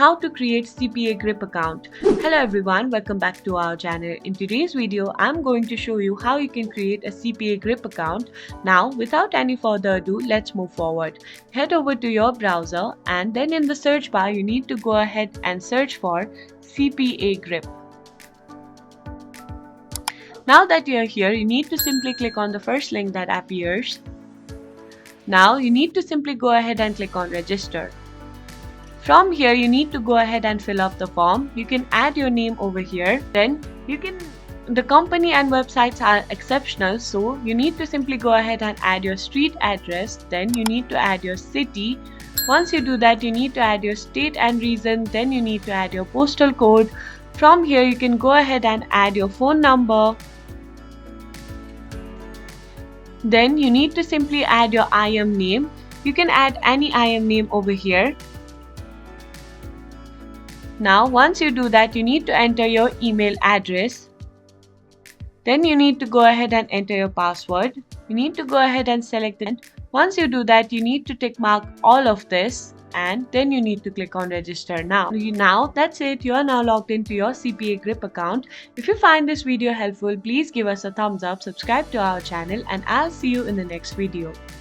how to create CPAGrip account. Hello everyone, welcome back to our channel. In today's video, I'm going to show you how you can create a CPAGrip account. Now, without any further ado, let's move forward. Head over to your browser and then in the search bar, you need to go ahead and search for CPAGrip. Now that you're here, you need to simply click on the first link that appears. Now you need to simply go ahead and click on register. From here, you need to go ahead and fill up the form. You can add your name over here. Then the company and websites are exceptional, so you need to simply go ahead and add your street address. Then you need to add your city. Once you do that, you need to add your state and region. Then you need to add your postal code. From here, you can go ahead and add your phone number. Then you need to simply add your IM name. You can add any IM name over here. Now once you do that, you need to enter your email address. Then you need to go ahead and enter your password. You need to go ahead and select it. Once you do that, you need to tick mark all of this and then you need to click on register now. Now that's it, you are now logged into your CPAGrip account. If you find this video helpful, please give us a thumbs up, subscribe to our channel, and I'll see you in the next video.